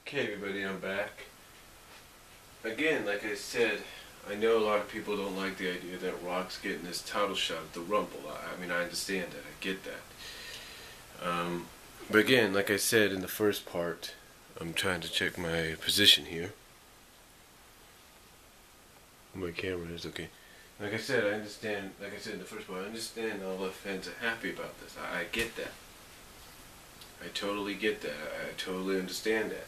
Okay, everybody, I'm back. Again, like I said, I know a lot of people don't like the idea that Rock's getting this title shot at the Rumble. I mean, I understand that. I get that. But again, like I said in the first part, I'm trying to check my position here. My camera is okay. Like I said, I understand, like I said in the first part, I understand all the fans are happy about this. I get that. I totally get that. I totally understand that.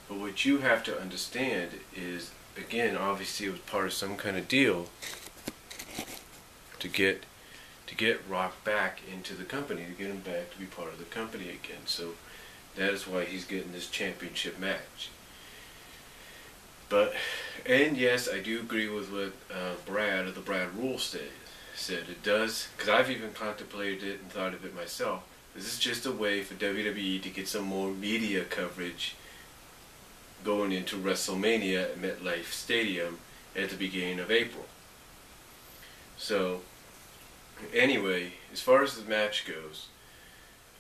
But what you have to understand is, again, obviously it was part of some kind of deal to get Rock back into the company, to get him back to be part of the company again. So that is why he's getting this championship match. But, and yes, I do agree with what Brad, or the Brad Rule said. It does, because I've even contemplated it and thought of it myself. This is just a way for WWE to get some more media coverage going into WrestleMania at MetLife Stadium at the beginning of April. So, anyway, as far as the match goes,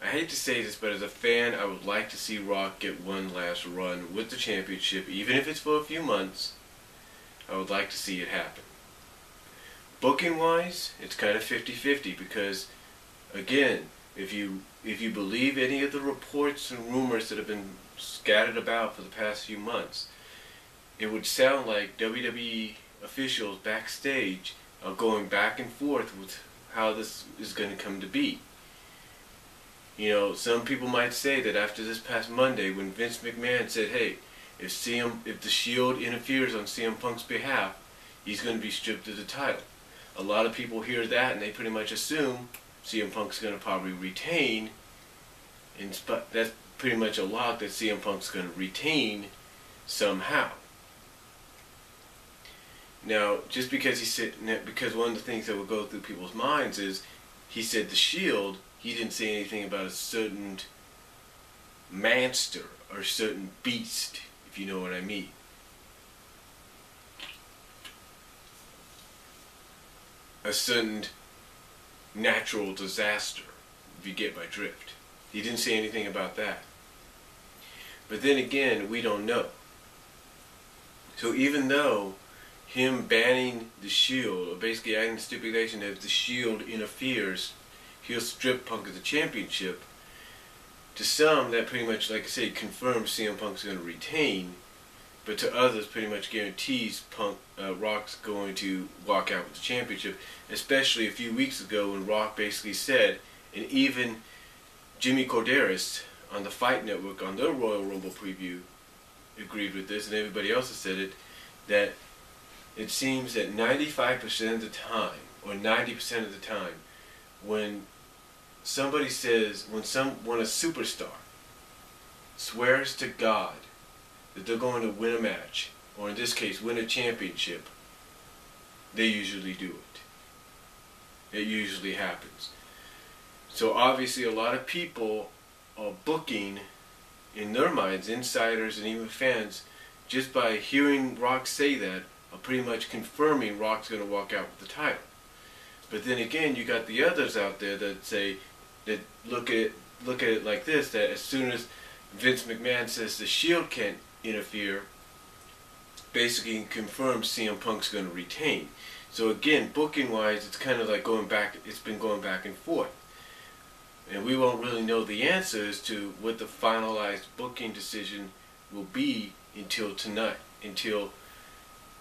I hate to say this, but as a fan, I would like to see Rock get one last run with the championship, even if it's for a few months. I would like to see it happen. Booking-wise, it's kind of 50-50 because, again, if you believe any of the reports and rumors that have been scattered about for the past few months, it would sound like WWE officials backstage are going back and forth with how this is going to come to be. You know, some people might say that after this past Monday, when Vince McMahon said, "Hey, if the Shield interferes on CM Punk's behalf, he's going to be stripped of the title," a lot of people hear that and they pretty much assume CM Punk's going to probably retain, and that's pretty much a lock that CM Punk's going to retain somehow. Now, just because because one of the things that would go through people's minds is, he said the Shield, he didn't say anything about a certain monster or certain beast, if you know what I mean. A certain natural disaster, if you get my drift. He didn't say anything about that. But then again, we don't know. So even though him banning the Shield, or basically adding the stipulation that if the Shield interferes, he'll strip Punk of the championship, to some that pretty much, like I say, confirms CM Punk's going to retain, but to others pretty much guarantees Rock's going to walk out with the championship, especially a few weeks ago when Rock basically said, and even Jimmy Corderas on the Fight Network on their Royal Rumble preview agreed with this, and everybody else has said it, that it seems that 95% of the time, or 90% of the time, when somebody says, when a superstar swears to God that they're going to win a match, or in this case, win a championship, they usually do it. It usually happens. So obviously a lot of people are booking, in their minds, insiders and even fans, just by hearing Rock say that, are pretty much confirming Rock's going to walk out with the title. But then again, you got the others out there that say, that look at it like this, that as soon as Vince McMahon says the Shield can't interfere, basically confirms CM Punk's going to retain. So again, booking wise, it's kind of like it's been going back and forth. And we won't really know the answers to what the finalized booking decision will be until tonight, until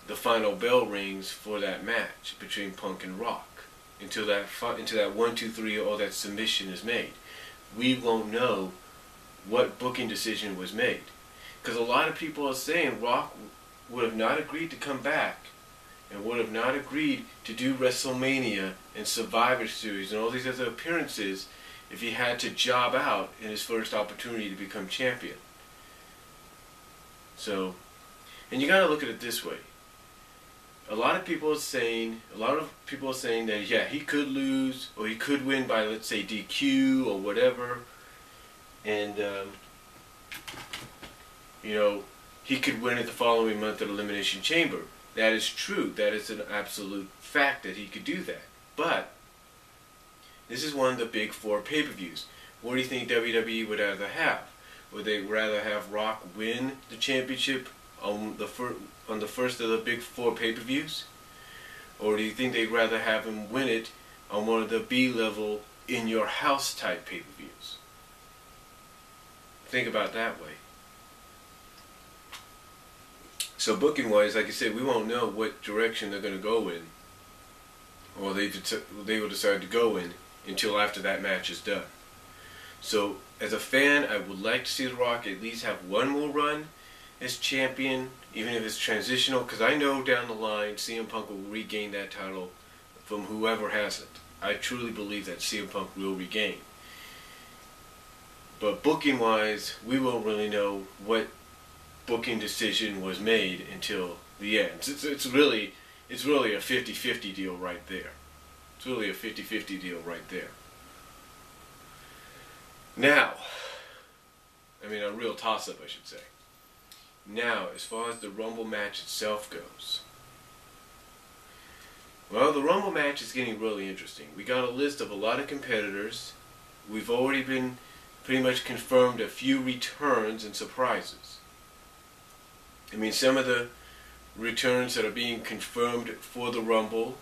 the final bell rings for that match between Punk and Rock. Until that 1, 2, 3, or that submission is made. We won't know what booking decision was made. Because a lot of people are saying Rock would have not agreed to come back, and would have not agreed to do WrestleMania and Survivor Series and all these other appearances if he had to job out in his first opportunity to become champion. So, and you got to look at it this way. A lot of people are saying that, yeah, he could lose, or he could win by, let's say, DQ or whatever, and you know, he could win it the following month at Elimination Chamber. That is true. That is an absolute fact that he could do that. But this is one of the big 4 pay-per-views. What do you think WWE would rather have? Would they rather have Rock win the championship on the first of the big 4 pay-per-views? Or do you think they'd rather have him win it on one of the B-level in-your-house type pay-per-views? Think about it that way. So booking-wise, like I said, we won't know what direction they're going to go in, or they will decide to go in until after that match is done. So as a fan, I would like to see The Rock at least have one more run as champion, even if it's transitional, because I know down the line CM Punk will regain that title from whoever has it. I truly believe that CM Punk will regain. But booking-wise, we won't really know what booking decision was made until the end. It's really a 50-50 deal right there. It's really a 50-50 deal right there. Now, I mean a real toss-up, I should say. Now, as far as the Rumble match itself goes, well, the Rumble match is getting really interesting. We got a list of a lot of competitors. We've already been pretty much confirmed a few returns and surprises. I mean, some of the returns that are being confirmed for the Rumble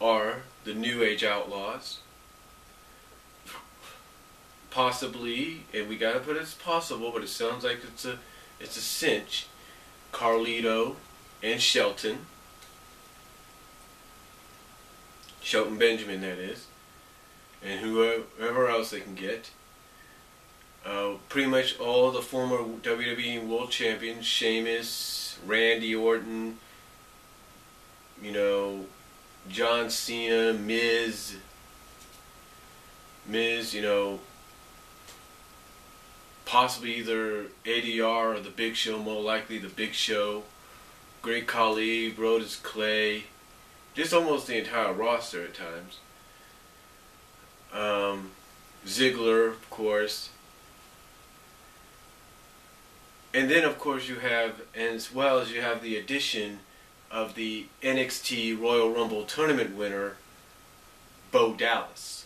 are the New Age Outlaws. Possibly, and we gotta put it as possible, but it sounds like it's a cinch, Carlito and Shelton Benjamin, that is, and whoever else they can get. Pretty much all the former WWE World Champions, Sheamus, Randy Orton, John Cena, Miz, possibly either ADR or the Big Show, more likely the Big Show, Great Khali, Brodus Clay, just almost the entire roster at times. Ziggler, of course. And then, of course, you have, as well as you have the addition of the NXT Royal Rumble tournament winner, Bo Dallas.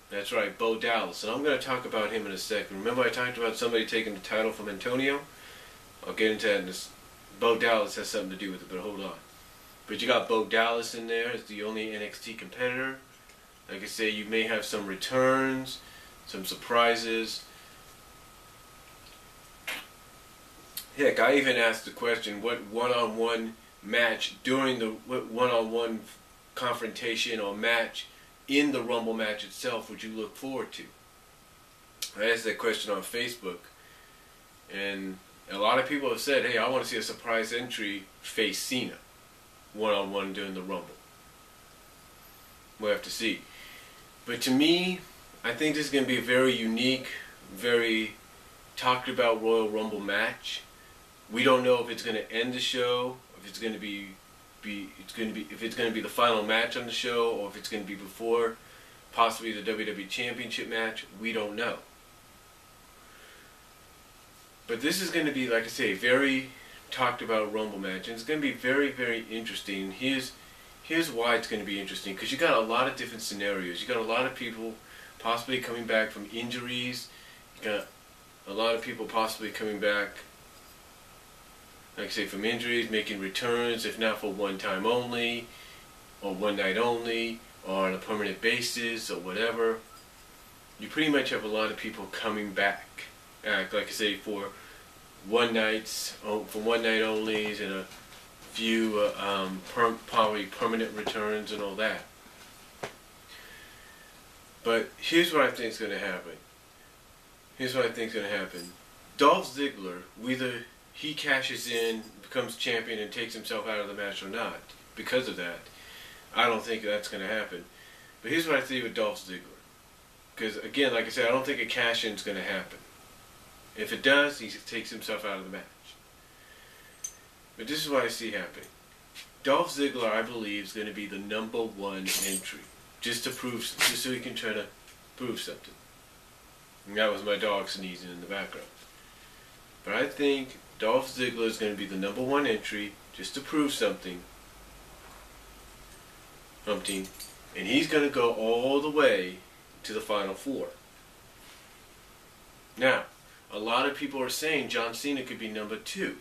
That's right, Bo Dallas. And I'm going to talk about him in a second. Remember I talked about somebody taking the title from Antonio? I'll get into that in this. Bo Dallas has something to do with it, but hold on. But you got Bo Dallas in there as the only NXT competitor. Like I say, you may have some returns, some surprises. Heck, I even asked the question, what one-on-one match during the one-on-one confrontation or match in the Rumble match itself would you look forward to? I asked that question on Facebook, and a lot of people have said, hey, I want to see a surprise entry face Cena one-on-one during the Rumble. We'll have to see. But to me, I think this is going to be a very unique, very talked about Royal Rumble match. We don't know if it's going to end the show, if it's going to be the final match on the show, or if it's going to be before possibly the WWE Championship match. We don't know. But this is going to be, like I say, very talked about Rumble match, and it's going to be very, very interesting. Here's why it's going to be interesting, because you got a lot of different scenarios. You got a lot of people possibly coming back from injuries. You got a lot of people possibly coming back, like I say, from injuries, making returns, if not for one time only, or one night only, or on a permanent basis, or whatever. You pretty much have a lot of people coming back, like I say, for one night onlys, and a few probably permanent returns and all that. But here's what I think is going to happen. Dolph Ziggler, whether he cashes in, becomes champion, and takes himself out of the match or not, because of that, I don't think that's going to happen. But here's what I see with Dolph Ziggler. Because, again, like I said, I don't think a cash-in is going to happen. If it does, he takes himself out of the match. But this is what I see happening. Dolph Ziggler, I believe, is going to be the #1 entry. Just so he can try to prove something. And that was my dog sneezing in the background. But I think Dolph Ziggler is going to be the #1 entry, just to prove something. And he's going to go all the way to the Final Four. Now, a lot of people are saying John Cena could be number 2.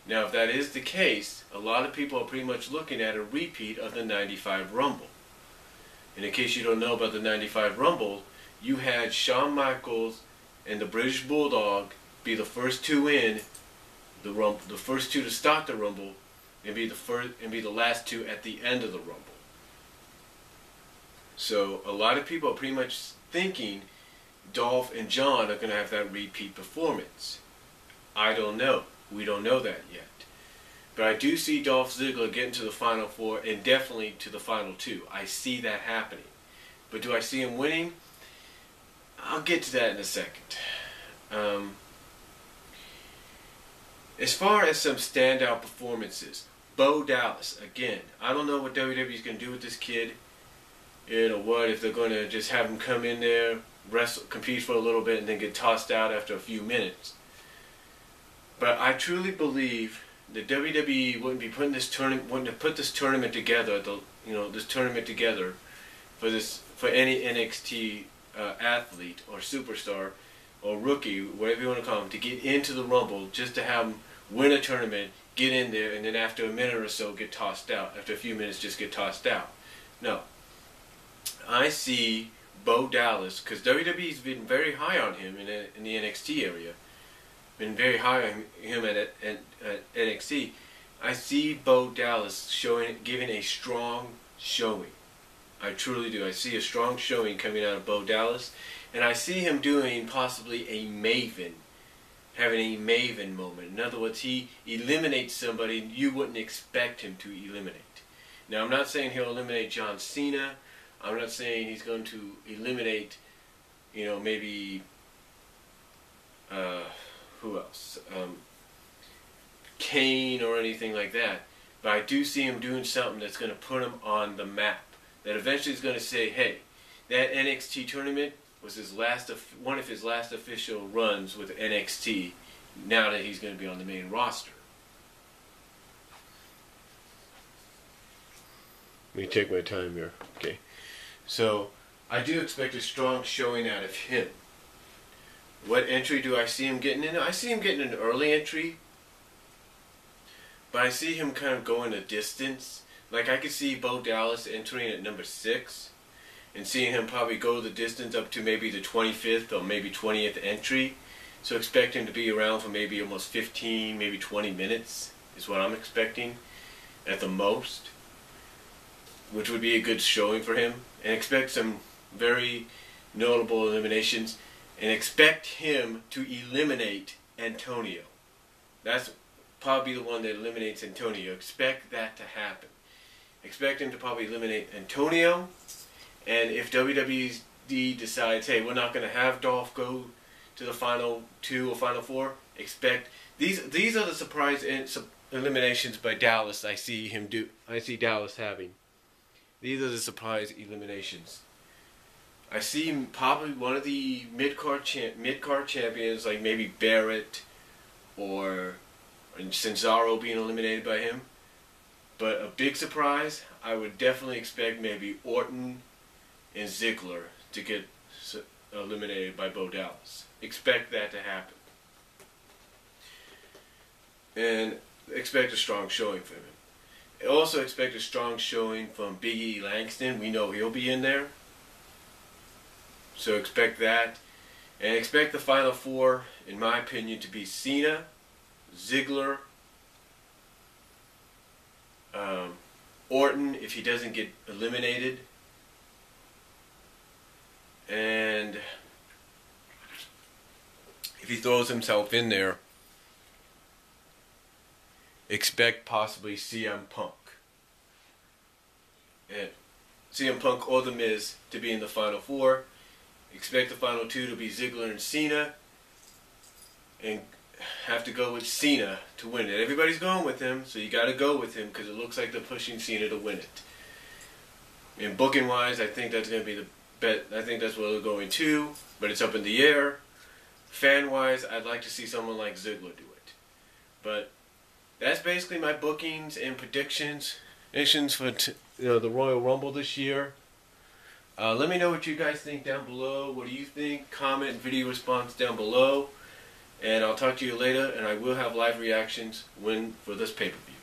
Now, if that is the case, a lot of people are pretty much looking at a repeat of the 95 Rumble. And in case you don't know about the 95 Rumble, you had Shawn Michaels and the British Bulldog be the first 2 in the Rumble, the first 2 to start the Rumble, and be the last 2 at the end of the Rumble. So a lot of people are pretty much thinking Dolph and John are going to have that repeat performance. I don't know. We don't know that yet. But I do see Dolph Ziggler getting to the Final 4 and definitely to the Final 2. I see that happening. But do I see him winning? I'll get to that in a second. As far as some standout performances, Bo Dallas, again, I don't know what WWE is going to do with this kid. You know what, if they're going to just have him come in there, wrestle, compete for a little bit, and then get tossed out after a few minutes. But I truly believe that WWE wouldn't have put this tournament together, for any NXT athlete or superstar or rookie, whatever you want to call him, to get into the Rumble just to have him win a tournament, get in there, and then after a minute or so get tossed out. After a few minutes, just get tossed out. No. I see Bo Dallas, because WWE's been very high on him in the NXT area. Been very high on him at NXT. I see Bo Dallas giving a strong showing. I truly do. I see a strong showing coming out of Bo Dallas, and I see him doing possibly a Maven, having a Maven moment. In other words, he eliminates somebody you wouldn't expect him to eliminate. Now, I'm not saying he'll eliminate John Cena. I'm not saying he's going to eliminate, maybe, who else? Kane or anything like that. But I do see him doing something that's going to put him on the map. That eventually is going to say, hey, that NXT tournament was one of his last official runs with NXT, now that he's going to be on the main roster. Let me take my time here. Okay. So, I do expect a strong showing out of him. What entry do I see him getting in? I see him getting an early entry, but I see him kind of going a distance. Like, I could see Bo Dallas entering at number 6 and seeing him probably go the distance up to maybe the 25th or maybe 20th entry. So expect him to be around for maybe almost 15, maybe 20 minutes is what I'm expecting at the most, which would be a good showing for him. And expect some very notable eliminations. And expect him to eliminate Antonio. That's probably the one that eliminates Antonio. Expect that to happen. Expect him to probably eliminate Antonio. And if WWE decides, hey, we're not going to have Dolph go to the Final 2 or Final 4, expect... These are the surprise eliminations by Dallas I see Dallas having. These are the surprise eliminations. I see probably one of the mid-card champions, like maybe Barrett or Cesaro being eliminated by him. But a big surprise, I would definitely expect maybe Orton and Ziggler to get eliminated by Bo Dallas. Expect that to happen. And expect a strong showing from him. Also expect a strong showing from Big E Langston. We know he'll be in there. So expect that. And expect the Final 4, in my opinion, to be Cena, Ziggler, Orton if he doesn't get eliminated, and if he throws himself in there, expect possibly CM Punk. And CM Punk or The Miz to be in the Final 4. Expect the Final 2 to be Ziggler and Cena. And have to go with Cena to win it. Everybody's going with him, so you got to go with him because it looks like they're pushing Cena to win it. And booking wise, I think that's going to be the bet. I think that's where they're going to, but it's up in the air. Fan wise, I'd like to see someone like Ziggler do it. But that's basically my bookings and predictions for the Royal Rumble this year. Let me know what you guys think down below. What do you think? Comment and video response down below. And I'll talk to you later, and I will have live reactions for this pay-per-view.